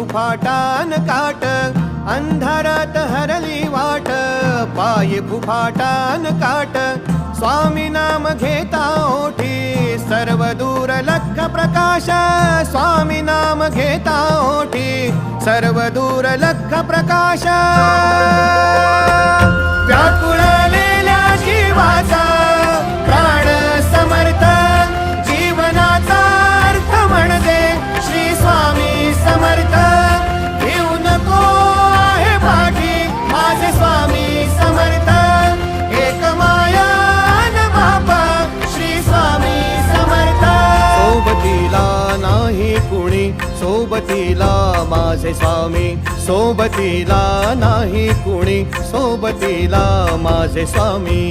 फुफाटान काट, अंधारात हरली वाट, पायी फुफाटान काट, स्वामी नाम घेता ओठी, सर्व दूर लख प्रकाश, स्वामी नाम घेता ओठी, सर्व दूर लख प्रकाश. व्याकुळलेल्या जीवाचा प्राण समर्थ, जीवनाचा अर्थ म्हणजे श्री स्वामी समर्थ. घेऊ नको आहे पाठी माझे स्वामी समर्थ, एक माया न बापा श्री स्वामी समर्थ. सोबतीला नाही कुणी, सोबतीला माझे स्वामी, सोबतीला नाही कुणी, सोबतीला माझे स्वामी.